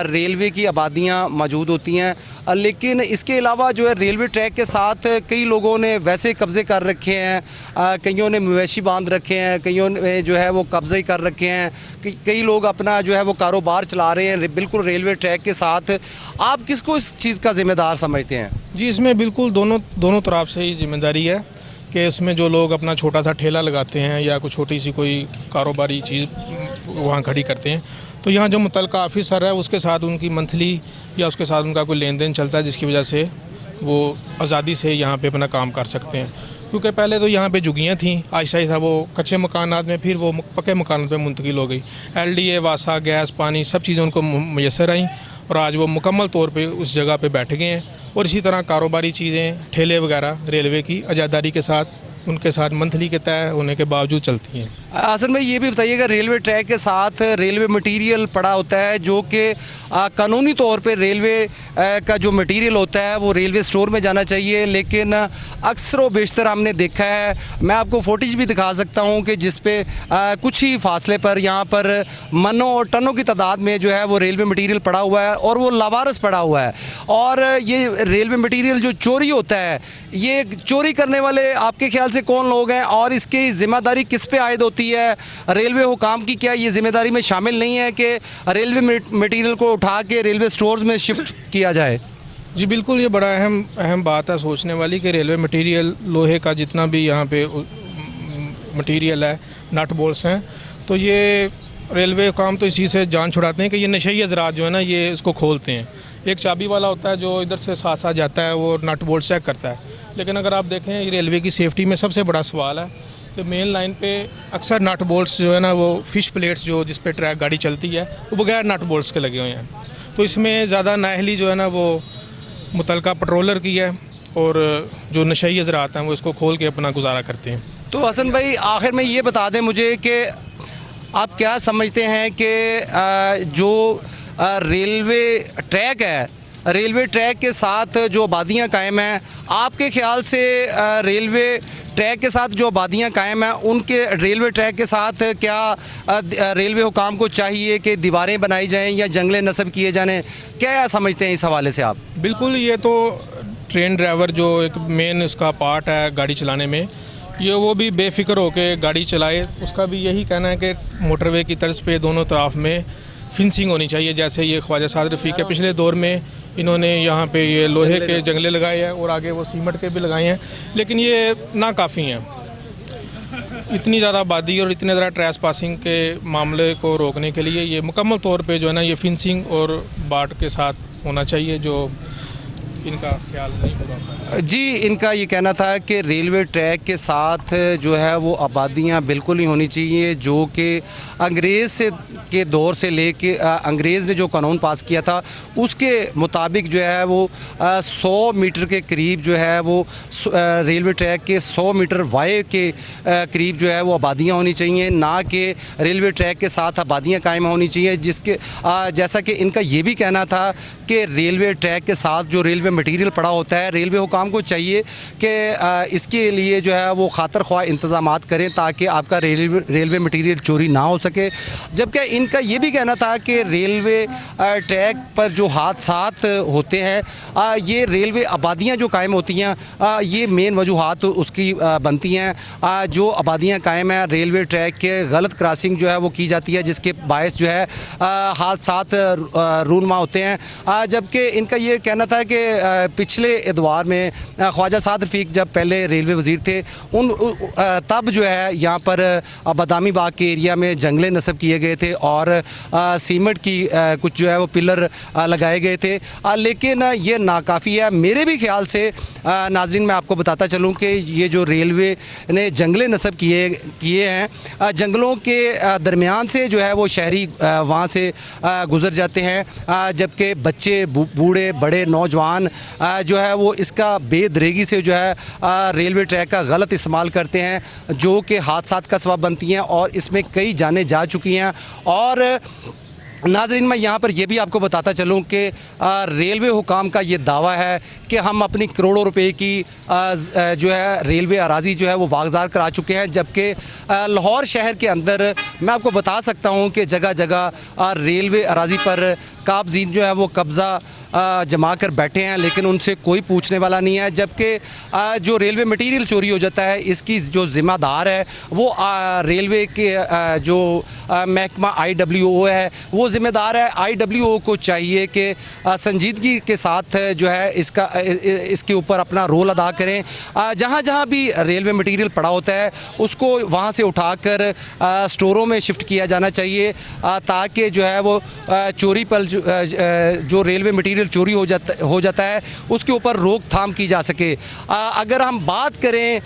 रेलवे की आबादियाँ मौजूद होती हैं, लेकिन इसके अलावा जो है रेलवे ट्रैक के साथ कई लोगों ने वैसे कब्ज़े कर रखे हैं, कईयों ने मवेशी बांध रखे हैं, कईयों ने जो है वो कब्ज़े ही कर रखे हैं, कई लोग अपना जो है वो कारोबार चला रहे हैं बिल्कुल रेलवे ट्रैक के साथ। आप किसको इस चीज़ का ज़िम्मेदार समझते हैं? जी, इसमें बिल्कुल दोनों तरफ से ही जिम्मेदारी है कि इसमें जो लोग अपना छोटा सा ठेला लगाते हैं या कोई छोटी सी कोई कारोबारी चीज़ वहाँ खड़ी करते हैं, तो यहाँ जो मुतलका ऑफिसर है उसके साथ उनकी मंथली या उसके साथ उनका कोई लेन देन चलता है, जिसकी वजह से वो आज़ादी से यहाँ पे अपना काम कर सकते हैं। क्योंकि पहले तो यहाँ पे झुग्गियाँ थीं, आहिस्ता आहिस्ता वो कच्चे मकानात में फिर वो पक्के मकानों पे मुंतकिल हो गई। LDA, वासा, गैस, पानी सब चीज़ें उनको मैसर आई और आज वो मुकम्मल तौर पे उस जगह पे बैठ गए हैं। और इसी तरह कारोबारी चीज़ें, ठेले वगैरह रेलवे की आज़ादारी के साथ उनके साथ मंथली के तय होने के बावजूद चलती हैं। हसन भाई, ये भी बताइएगा, रेलवे ट्रैक के साथ रेलवे मटेरियल पड़ा होता है जो कि कानूनी तौर पे रेलवे का जो मटेरियल होता है वो रेलवे स्टोर में जाना चाहिए, लेकिन अक्सर व बेशतर हमने देखा है, मैं आपको फोटेज भी दिखा सकता हूँ कि जिस पे कुछ ही फासले पर यहाँ पर मनों और टनों की तादाद में जो है वो रेलवे मटेरियल पड़ा हुआ है और वो लावारस पड़ा हुआ है। और ये रेलवे मटेरियल जो चोरी होता है, ये चोरी करने वाले आपके ख्याल से कौन लोग हैं और इसकी ज़िम्मेदारी किस पे आयद होती है? रेलवे हुकाम की क्या ये ज़िम्मेदारी में शामिल नहीं है कि रेलवे मटेरियल को उठा के रेलवे स्टोर्स में शिफ्ट किया जाए? जी बिल्कुल, ये बड़ा अहम बात है सोचने वाली कि रेलवे मटेरियल, लोहे का जितना भी यहाँ पे मटेरियल है, नट बोल्ट्स हैं, तो ये रेलवे काम तो इसी से जान छुड़ाते हैं कि ये नशई हज़रात जो है ना ये इसको खोलते हैं। एक चाबी वाला होता है जो इधर से साथ साथ जाता है, वो नट बोल्ट चेक करता है। लेकिन अगर आप देखें, ये रेलवे की सेफ्टी में सबसे बड़ा सवाल है कि मेन लाइन पे अक्सर नट बोल्ट्स जो है ना वो फिश प्लेट्स जो जिस पे ट्रैक गाड़ी चलती है वो बगैर नट बोल्ट्स के लगे हुए हैं। तो इसमें ज़्यादा नाअहली जो है ना वो मुतलका पेट्रोलर की है और जो नशई हज़रात हैं वो इसको खोल के अपना गुजारा करते हैं। तो हसन भाई, आखिर में ये बता दें मुझे कि आप क्या समझते हैं कि जो रेलवे ट्रैक है, रेलवे ट्रैक के साथ जो आबादियाँ कायम हैं, आपके ख्याल से रेलवे ट्रैक के साथ जो आबादियाँ कायम हैं उनके रेलवे ट्रैक के साथ क्या रेलवे हुकाम को चाहिए कि दीवारें बनाई जाएं या जंगले नस्ब किए जाने? क्या समझते हैं इस हवाले से आप? बिल्कुल, ये तो ट्रेन ड्राइवर जो एक मेन उसका पार्ट है गाड़ी चलाने में, ये वो भी बेफिक्र होकर गाड़ी चलाए। उसका भी यही कहना है कि मोटरवे की तर्ज पे दोनों तरफ में फिंसिंग होनी चाहिए। जैसे ये ख्वाजा साद रफ़ीक के पिछले दौर में इन्होंने यहाँ पे ये लोहे के जंगले लगाए हैं और आगे वो सीमेंट के भी लगाए हैं, लेकिन ये नाकाफ़ी हैं। इतनी ज़्यादा आबादी और इतने ज़्यादा ट्रेस पासिंग के मामले को रोकने के लिए ये मुकम्मल तौर पे जो है ना ये फिंसिंग और बाट के साथ होना चाहिए, जो इनका ख्याल नहीं पूरा। जी, इनका ये कहना था कि रेलवे ट्रैक के साथ जो है वो आबादियाँ बिल्कुल ही होनी चाहिए, जो कि अंग्रेज़ के दौर से लेके अंग्रेज़ ने जो कानून पास किया था उसके मुताबिक जो है वो 100 मीटर के करीब जो है वो रेलवे ट्रैक के 100 मीटर वाई के करीब जो है वो आबादियाँ होनी चाहिए, ना कि रेलवे ट्रैक के साथ आबादियाँ कायम होनी चाहिए। जिसके जैसा कि इनका ये भी कहना था कि रेलवे ट्रैक के साथ जो रेलवे मटेरियल पड़ा होता है, रेलवे हुकाम को चाहिए कि इसके लिए जो है वो खातर ख्वाह इंतज़ामात करें ताकि आपका रेलवे मटेरियल चोरी ना हो सके। जबकि इनका ये भी कहना था कि रेलवे ट्रैक पर जो हादसात होते हैं ये रेलवे आबादियाँ जो कायम होती हैं ये मेन वजूहात उसकी बनती हैं। जो आबादियाँ कायम हैं, रेलवे ट्रैक के गलत क्रॉसिंग जो है वो की जाती है, जिसके बायस जो है हादसात रूनमा होते हैं। जबकि इनका ये कहना था कि पिछले इतवार में ख्वाजा साद रफ़ीक जब पहले रेलवे वज़ीर थे तब जो है यहाँ पर बादामी बाग के एरिया में जंगले नस्ब किए गए थे और सीमेंट की कुछ जो है वो पिलर लगाए गए थे, लेकिन ये नाकाफ़ी है। मेरे भी ख्याल से नाज़रीन मैं आपको बताता चलूँ कि ये जो रेलवे ने जंगले नस्ब किए हैं, जंगलों के दरमियान से जो है वो शहरी वहाँ से गुज़र जाते हैं, जबकि बच्चे, बूढ़े, बड़े, नौजवान जो है वो इसका बेदरेगी से जो है रेलवे ट्रैक का गलत इस्तेमाल करते हैं, जो कि हादसात का सबब बनती हैं और इसमें कई जानें जा चुकी हैं। और नाजरीन, मैं यहाँ पर यह भी आपको बताता चलूँ कि रेलवे हुकाम का ये दावा है कि हम अपनी करोड़ों रुपए की जो है रेलवे अराजी जो है वो वागजार करा चुके हैं, जबकि लाहौर शहर के अंदर मैं आपको बता सकता हूँ कि जगह जगह रेलवे अराजी पर काबजीन जो है वो कब्ज़ा जमा कर बैठे हैं, लेकिन उनसे कोई पूछने वाला नहीं है। जबकि जो रेलवे मटेरियल चोरी हो जाता है इसकी जो ज़िम्मेदार है वो रेलवे के जो महकमा IWO है वो ज़िम्मेदार है। IWO को चाहिए कि संजीदगी के साथ जो है इसके ऊपर अपना रोल अदा करें। जहाँ जहाँ भी रेलवे मटेरियल पड़ा होता है उसको वहाँ से उठाकर स्टोरों में शिफ्ट किया जाना चाहिए, ताकि जो है वो चोरी पर जो रेलवे मटेरियल चोरी हो जाता है उसके ऊपर रोकथाम की जा सके। अगर हम बात करें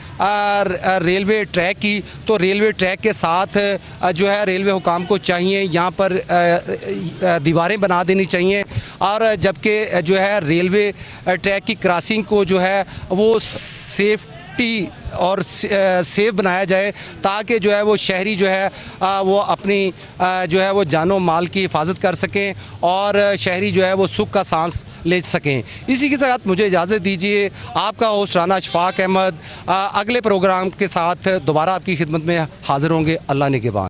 रेलवे ट्रैक की, तो रेलवे ट्रैक के साथ जो है रेलवे हुकाम को चाहिए यहाँ पर दीवारें बना देनी चाहिए, और जबकि जो है रेलवे ट्रैक की क्रॉसिंग को जो है वो सेफ्टी और सेफ बनाया जाए, ताकि जो है वो शहरी जो है वो अपनी जो है वो जानो माल की हिफाजत कर सकें और शहरी जो है वो सुख का सांस ले सकें। इसी के साथ मुझे इजाज़त दीजिए। आपका होस्ट राना अशफाक अहमद अगले प्रोग्राम के साथ दोबारा आपकी खिदमत में हाज़िर होंगे। अल्लाह निगहबान।